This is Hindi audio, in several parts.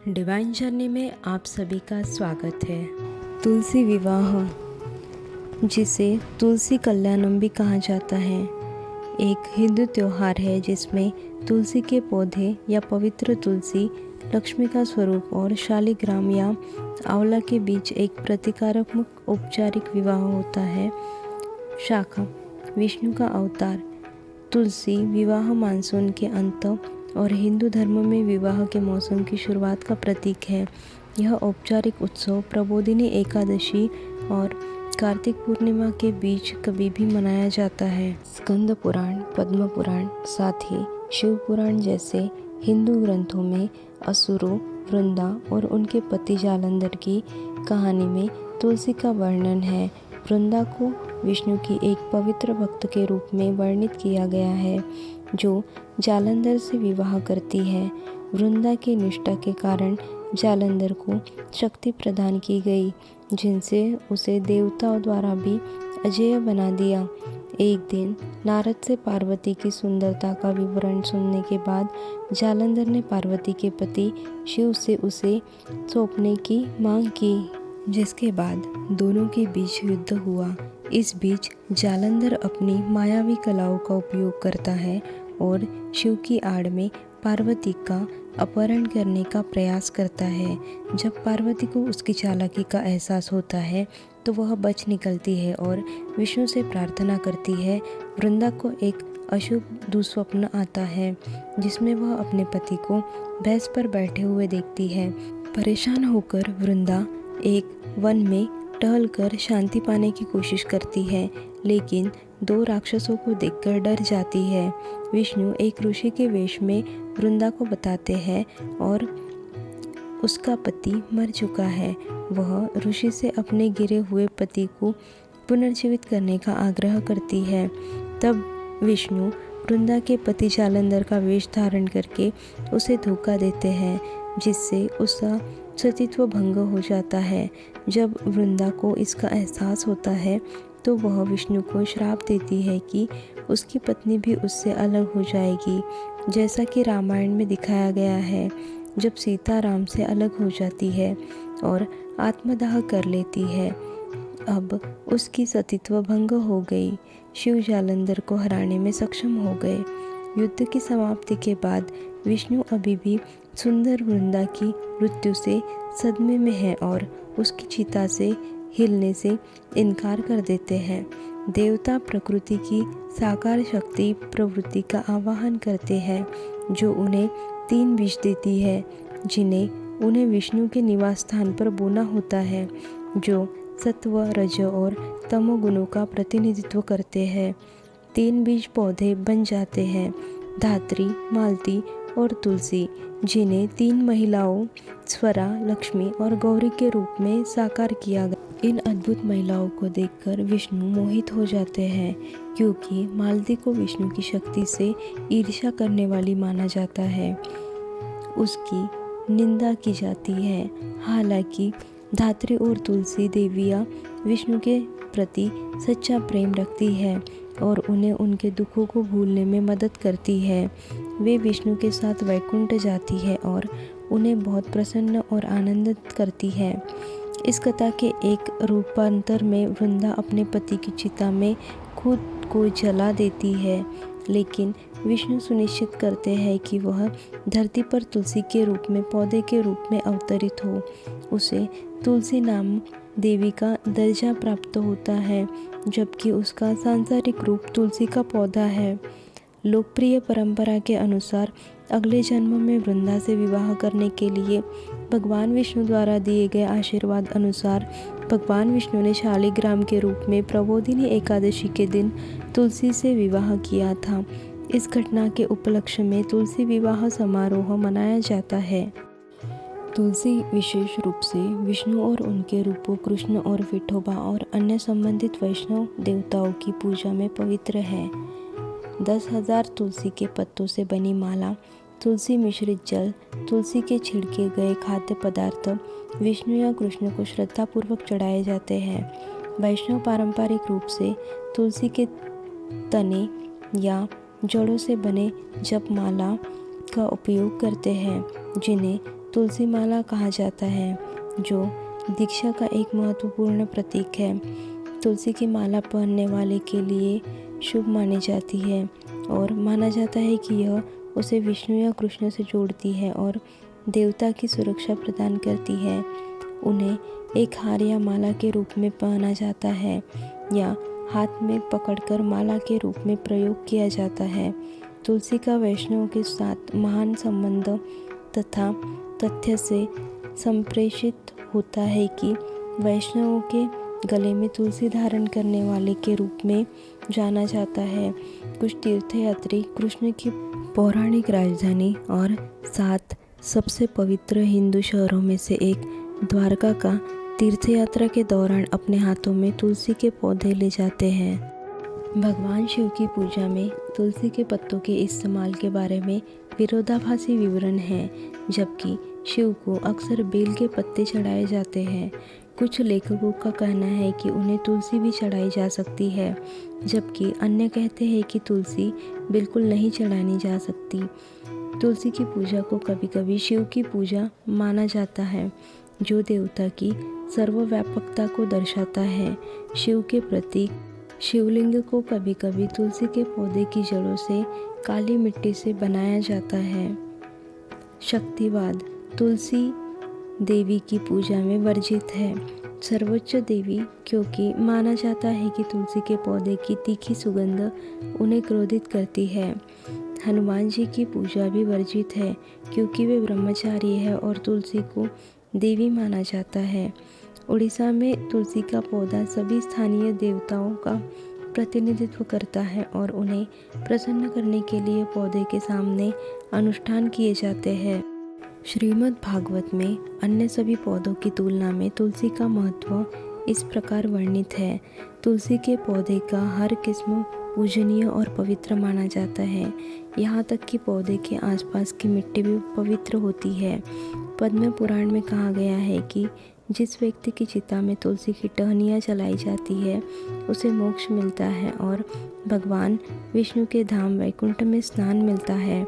डिवाइन जर्नी में आप सभी का स्वागत है। तुलसी विवाह, जिसे तुलसी कल्याणम भी कहा जाता है, एक हिंदू त्यौहार है जिसमें तुलसी के पौधे या पवित्र तुलसी, लक्ष्मी का स्वरूप और शालिग्राम या आंवला के बीच एक प्रतीकात्मक औपचारिक विवाह होता है। शाखा, विष्णु का अवतार। तुलसी विवाह मानसून के अंत और हिंदू धर्म में विवाह के मौसम की शुरुआत का प्रतीक है। यह औपचारिक उत्सव प्रबोधिनी एकादशी और कार्तिक पूर्णिमा के बीच कभी भी मनाया जाता है। स्कंद पुराण, पद्म पुराण, साथ ही शिव पुराण जैसे हिंदू ग्रंथों में असुरों, वृंदा और उनके पति जालंधर की कहानी में तुलसी का वर्णन है। वृंदा को विष्णु की एक पवित्र भक्त के रूप में वर्णित किया गया है, जो जालंधर से विवाह करती है। वृंदा की निष्ठा के कारण जालंधर को शक्ति प्रदान की गई, जिनसे उसे देवताओं द्वारा भी अजेय बना दिया। एक दिन नारद से पार्वती की सुंदरता का विवरण सुनने के बाद जालंधर ने पार्वती के पति शिव से उसे सौंपने की मांग की, जिसके बाद दोनों के बीच युद्ध हुआ। इस बीच जालंधर अपनी मायावी कलाओं का उपयोग करता है और शिव की आड़ में पार्वती का अपहरण करने का प्रयास करता है। जब पार्वती को उसकी चालाकी का एहसास होता है तो वह बच निकलती है और विष्णु से प्रार्थना करती है। वृंदा को एक अशुभ दुस्वप्न आता है, जिसमें वह अपने पति को भैंस पर बैठे हुए देखती है। परेशान होकर वृंदा एक वन में टहलकर शांति पाने की कोशिश करती है, लेकिन दो राक्षसों को देखकर डर जाती है। विष्णु एक ऋषि के वेश में वृंदा को बताते हैं और उसका पति मर चुका है। वह ऋषि से अपने गिरे हुए पति को पुनर्जीवित करने का आग्रह करती है। तब विष्णु वृंदा के पति जालंधर का वेश धारण करके उसे धोखा देते हैं, जिससे उसका सतीत्व भंग हो जाता है। जब वृंदा को इसका एहसास होता है तो वह विष्णु को श्राप देती है कि उसकी पत्नी भी उससे अलग हो जाएगी, जैसा कि रामायण में दिखाया गया है, जब सीता राम से अलग हो जाती है और आत्मदाह कर लेती है। अब उसकी सतीत्व भंग हो गई। शिव जालंधर को हराने में सक्षम हो गए। युद्ध की समाप्ति के बाद विष्णु अभी भी सुंदर वृंदा की मृत्यु से सदमे में है और उसकी चिता से हिलने से इनकार कर देते हैं। देवता प्रकृति की साकार शक्ति प्रवृत्ति का आवाहन करते हैं, जो उन्हें 3 विष देती है, जिन्हें उन्हें विष्णु के निवास स्थान पर बोना होता है, जो सत्व, रज और तमोगुणों का प्रतिनिधित्व करते हैं। 3 बीज पौधे बन जाते हैं, धात्री, मालती और तुलसी, जिन्हें 3 महिलाओं स्वरा, लक्ष्मी और गौरी के रूप में साकार किया गया। इन अद्भुत महिलाओं को देखकर विष्णु मोहित हो जाते हैं, क्योंकि मालती को विष्णु की शक्ति से ईर्ष्या करने वाली माना जाता है। उसकी निंदा की जाती है। हालांकि धात्री और तुलसी देवियाँ विष्णु के प्रति सच्चा प्रेम रखती है और उन्हें उनके दुखों को भूलने में मदद करती है। वे विष्णु के साथ वैकुंठ जाती है और उन्हें बहुत प्रसन्न और आनंदित करती है। इस कथा के एक रूपांतर में वृंदा अपने पति की चिता में खुद को जला देती है, लेकिन विष्णु सुनिश्चित करते हैं कि वह धरती पर तुलसी के रूप में, पौधे के रूप में अवतरित हो। उसे तुलसी नाम देवी का दर्जा प्राप्त होता है, जबकि उसका सांसारिक रूप तुलसी का पौधा है। लोकप्रिय परंपरा के अनुसार अगले जन्म में वृंदा से विवाह करने के लिए भगवान विष्णु द्वारा दिए गए आशीर्वाद अनुसार भगवान विष्णु ने शालिग्राम के रूप में प्रबोधिनी एकादशी के दिन तुलसी से विवाह किया था। इस घटना के उपलक्ष्य में तुलसी विवाह समारोह मनाया जाता है। तुलसी विशेष रूप से विष्णु और उनके रूपों कृष्ण और विठोबा और अन्य संबंधित वैष्णव देवताओं की पूजा में पवित्र है। 10,000 तुलसी के पत्तों से बनी माला, तुलसी मिश्रित जल, तुलसी के छिड़के गए खाद्य पदार्थ विष्णु या कृष्ण को श्रद्धापूर्वक चढ़ाए जाते हैं। वैष्णव पारंपरिक रूप से तुलसी के तने या जड़ों से बने जपमाला का उपयोग करते हैं, जिन्हें तुलसी माला कहा जाता है, जो दीक्षा का एक महत्वपूर्ण प्रतीक है। तुलसी की माला पहनने वाले के लिए शुभ मानी जाती है और माना जाता है कि यह उसे विष्णु या कृष्ण से जोड़ती है और देवता की सुरक्षा प्रदान करती है। उन्हें एक हार या माला के रूप में पहना जाता है या हाथ में पकड़कर माला के रूप में प्रयोग किया जाता है। तुलसी का वैष्णव के साथ महान संबंध तथा तथ्य से संप्रेषित होता है कि वैष्णवों के गले में तुलसी धारण करने वाले के रूप में जाना जाता है। कुछ तीर्थयात्री कृष्ण की पौराणिक राजधानी और 7 सबसे पवित्र हिंदू शहरों में से एक द्वारका का तीर्थयात्रा के दौरान अपने हाथों में तुलसी के पौधे ले जाते हैं। भगवान शिव की पूजा में तुलसी के पत्तों के इस्तेमाल के बारे में विरोधाभासी विवरण हैं, जबकि शिव को अक्सर बेल के पत्ते चढ़ाए जाते हैं। कुछ लेखकों का कहना है कि उन्हें तुलसी भी चढ़ाई जा सकती है, जबकि अन्य कहते हैं कि तुलसी बिल्कुल नहीं चढ़ानी जा सकती। तुलसी की पूजा को कभी कभी शिव की पूजा माना जाता है, जो देवता की सर्वव्यापकता को दर्शाता है। शिव के प्रतीक शिवलिंग को कभी कभी तुलसी के पौधे की जड़ों से काली मिट्टी से बनाया जाता है। शक्तिवाद तुलसी देवी की पूजा में वर्जित है। सर्वोच्च देवी क्योंकि माना जाता है कि तुलसी के पौधे की तीखी सुगंध उन्हें क्रोधित करती है। हनुमान जी की पूजा भी वर्जित है क्योंकि वे ब्रह्मचारी है और तुलसी को देवी माना जाता है। उड़ीसा में तुलसी का पौधा सभी स्थानीय देवताओं का प्रतिनिधित्व करता है और उन्हें प्रसन्न करने के लिए पौधे के सामने अनुष्ठान किए जाते हैं। श्रीमद् भागवत में अन्य सभी पौधों की तुलना में तुलसी का महत्व इस प्रकार वर्णित है। तुलसी के पौधे का हर किस्म पूजनीय और पवित्र माना जाता है, यहाँ तक कि पौधे के आसपास की मिट्टी भी पवित्र होती है। पद्म पुराण में कहा गया है कि जिस व्यक्ति की चिता में तुलसी की टहनियाँ जलाई जाती है उसे मोक्ष मिलता है और भगवान विष्णु के धाम वैकुंठ में स्नान मिलता है।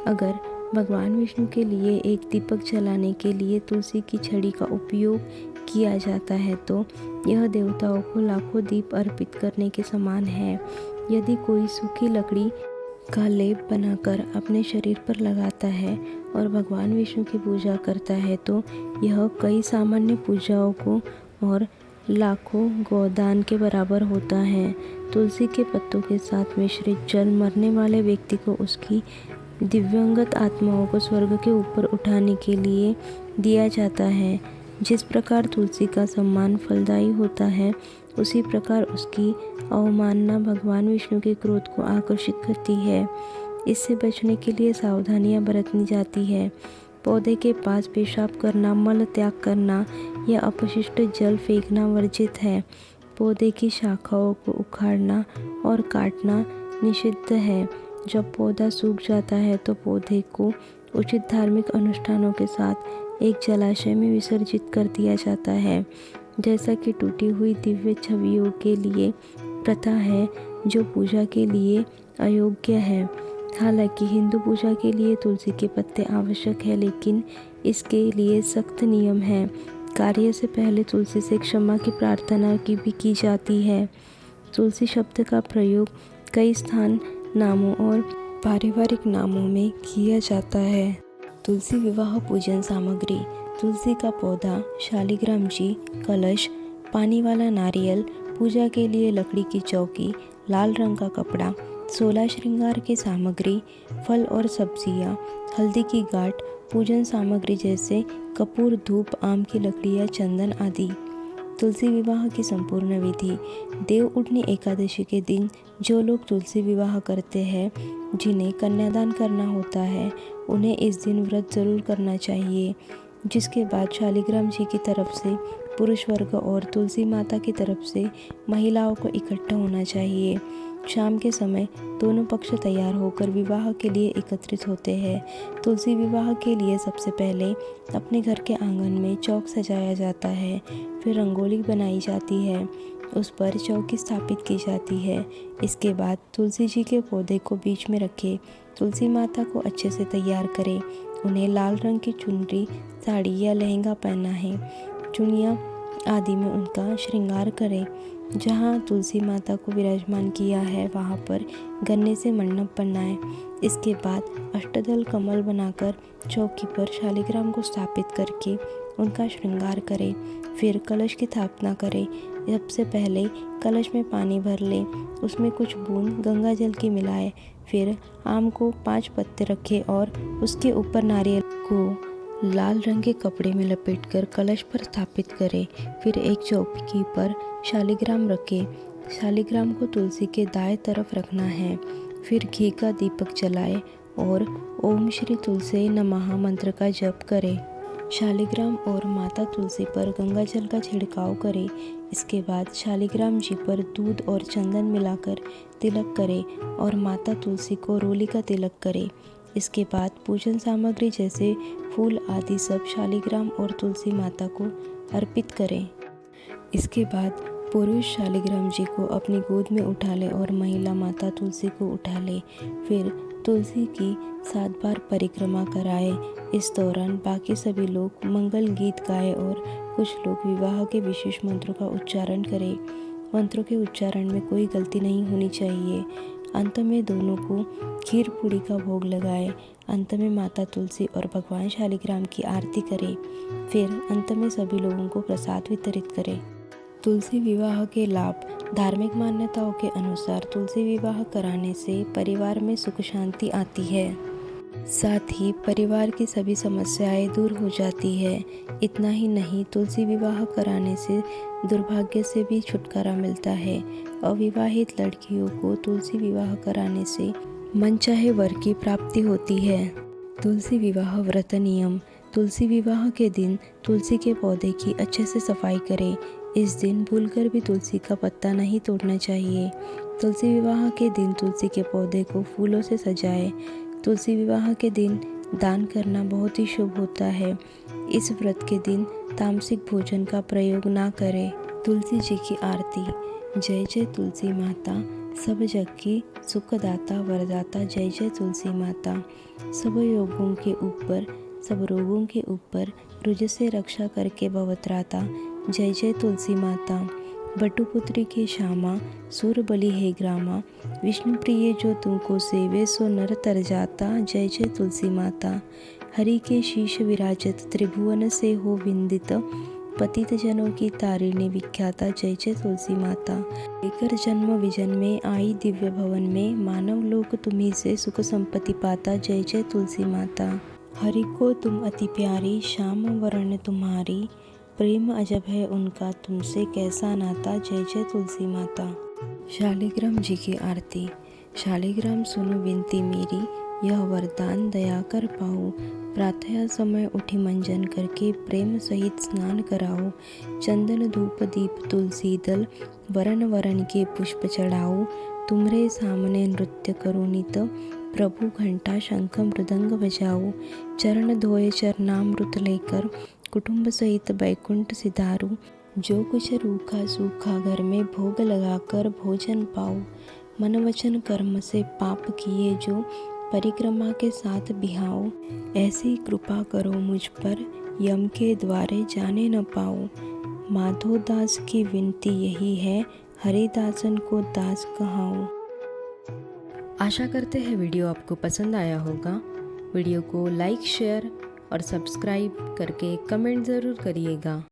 अगर भगवान विष्णु के लिए एक दीपक जलाने के लिए तुलसी की छड़ी का उपयोग किया जाता है तो यह देवताओं को लाखों दीप अर्पित करने के समान है। यदि कोई सूखी लकड़ी का लेप बनाकर अपने शरीर पर लगाता है और भगवान विष्णु की पूजा करता है तो यह कई सामान्य पूजाओं को और लाखों गोदान के बराबर होता है। तुलसी के पत्तों के साथ मिश्रित जल मरने वाले व्यक्ति को उसकी दिव्यंगत आत्माओं को स्वर्ग के ऊपर उठाने के लिए दिया जाता है। जिस प्रकार तुलसी का सम्मान फलदायी होता है, उसी प्रकार उसकी अवमानना भगवान विष्णु के क्रोध को आकर्षित करती है। इससे बचने के लिए सावधानियां बरतनी जाती है। पौधे के पास पेशाब करना, मल त्याग करना या अपशिष्ट जल फेंकना वर्जित है। पौधे की शाखाओं को उखाड़ना और काटना निषिद्ध है। जब पौधा सूख जाता है तो पौधे को उचित धार्मिक अनुष्ठानों के साथ एक जलाशय में विसर्जित कर दिया जाता है, जैसा कि टूटी हुई दिव्य छवियों के लिए प्रथा है जो पूजा के लिए अयोग्य है। हालांकि हिंदू पूजा के लिए तुलसी के पत्ते आवश्यक है, लेकिन इसके लिए सख्त नियम हैं। कार्य से पहले तुलसी से क्षमा की प्रार्थना की भी की जाती है। तुलसी शब्द का प्रयोग कई स्थान नामों और पारिवारिक नामों में किया जाता है। तुलसी विवाह पूजन सामग्री तुलसी का पौधा, शालिग्राम जी, कलश, पानी वाला नारियल, पूजा के लिए लकड़ी की चौकी, लाल रंग का कपड़ा, 16 श्रृंगार की सामग्री, फल और सब्जियां, हल्दी की गांठ, पूजन सामग्री जैसे कपूर, धूप, आम की लकड़ियाँ, चंदन आदि। तुलसी विवाह की संपूर्ण विधि देव उठनी एकादशी के दिन जो लोग तुलसी विवाह करते हैं, जिन्हें कन्यादान करना होता है, उन्हें इस दिन व्रत जरूर करना चाहिए। जिसके बाद शालिग्राम जी की तरफ से पुरुष वर्ग और तुलसी माता की तरफ से महिलाओं को इकट्ठा होना चाहिए। शाम के समय दोनों पक्ष तैयार होकर विवाह के लिए एकत्रित होते हैं। तुलसी विवाह के लिए सबसे पहले अपने घर के आंगन में चौक सजाया जाता है, फिर रंगोली बनाई जाती है, उस पर चौकी स्थापित की जाती है। इसके बाद तुलसी जी के पौधे को बीच में रखें, तुलसी माता को अच्छे से तैयार करें उन्हें लाल रंग की चुनरी, साड़ी या लहंगा पहनना है। चुनिया आदि में उनका श्रृंगार करें। जहाँ तुलसी माता को विराजमान किया है वहाँ पर गन्ने से मंडप बनाएं। इसके बाद अष्टदल कमल बनाकर चौकी पर शालिग्राम को स्थापित करके उनका श्रृंगार करें। फिर कलश की स्थापना करें। सबसे पहले कलश में पानी भर लें, उसमें कुछ बूंद गंगा जल की मिलाएं। फिर आम को 5 पत्ते रखें और उसके ऊपर नारियल को लाल रंग के कपड़े में लपेटकर कलश पर स्थापित करें। फिर एक चौकी पर शालिग्राम रखें। शालिग्राम को तुलसी के दाएं तरफ रखना है। फिर घी का दीपक जलाएं और ओम श्री तुलसी नमः मंत्र का जप करें। शालिग्राम और माता तुलसी पर गंगा जल का छिड़काव करें। इसके बाद शालिग्राम जी पर दूध और चंदन मिलाकर तिलक करें और माता तुलसी को रोली का तिलक करें। इसके बाद पूजन सामग्री जैसे फूल आदि सब शालिग्राम और तुलसी माता को अर्पित करें। इसके बाद पुरुष शालिग्राम जी को अपनी गोद में उठा ले और महिला माता तुलसी को उठा ले। फिर तुलसी की 7 बार परिक्रमा कराए। इस दौरान बाकी सभी लोग मंगल गीत गाए और कुछ लोग विवाह के विशेष मंत्रों का उच्चारण करें। मंत्रों के उच्चारण में कोई गलती नहीं होनी चाहिए। अंत में दोनों को खीर पूड़ी का भोग लगाए। अंत में माता तुलसी और भगवान शालिग्राम की आरती करें। फिर अंत में सभी लोगों को प्रसाद वितरित करें। तुलसी विवाह के लाभ। धार्मिक मान्यताओं के अनुसार तुलसी विवाह कराने से परिवार में सुख शांति आती है। साथ ही परिवार की सभी समस्याएं दूर हो जाती है। इतना ही नहीं, तुलसी विवाह कराने से दुर्भाग्य से भी छुटकारा मिलता है। अविवाहित लड़कियों को तुलसी विवाह कराने से मनचाहे वर की प्राप्ति होती है। तुलसी विवाह व्रत नियम। तुलसी विवाह के दिन तुलसी के पौधे की अच्छे से सफाई करें। इस दिन भूलकर भी तुलसी का पत्ता नहीं तोड़ना चाहिए। तुलसी विवाह के दिन तुलसी के पौधे को फूलों से सजाएं। तुलसी विवाह के दिन दान करना बहुत ही शुभ होता है। इस व्रत के दिन तामसिक भोजन का प्रयोग ना करें। तुलसी जी की आरती। जय जय तुलसी माता, सब जग की सुखदाता वरदाता। जय जय तुलसी माता, सब योगों के ऊपर, सब रोगों के ऊपर, रुज से रक्षा करके भवत्राता। जय जय तुलसी माता, बटुपुत्री के श्यामा, सूर बलि है ग्रामा। विष्णु प्रिय जो तुमको सेवे, सो नर तर जाता। जय जय तुलसी माता, हरि के शीश विराजत, त्रिभुवन से हो विंदित। पतित जनों की तारिणी विख्याता। जय जय तुलसी माता, लेकर जन्म विजन में आई दिव्य भवन में। मानव लोक तुम्ही से सुख संपत्ति पाता। जय जय तुलसी माता, हरि को तुम अति प्यारी, श्याम वर्ण तुम्हारी। प्रेम अजब है उनका, तुमसे कैसा नाता। जय जय तुलसी माता। शालिग्राम जी की आरती। शालिग्राम सुनो विनती मेरी, यह वरदान दया कर पाओ। प्रातः समय उठी मंजन करके, प्रेम सहित स्नान कराओ। चंदन धूप दीप तुलसी दल, वरण वरण के पुष्प चढ़ाओ। तुम्हारे सामने नृत्य करो नित, प्रभु घंटा शंख मृदंग बजाओ। चरण धोए चरणामृत लेकर, कुटुंब सहित बैकुंठ सिधारो। जो कुछ रूखा सूखा घर में, भोग लगाकर भोजन पाओ। मन वचन कर्म से पाप किए जो, परिक्रमा के साथ बिहाओ। ऐसी कृपा करो मुझ पर, यम के द्वारे जाने न पाओ। माधोदास की विनती यही है, हरिदासन को दास कहाओ। आशा करते हैं वीडियो आपको पसंद आया होगा। वीडियो को लाइक, शेयर और सब्सक्राइब करके कमेंट ज़रूर करिएगा।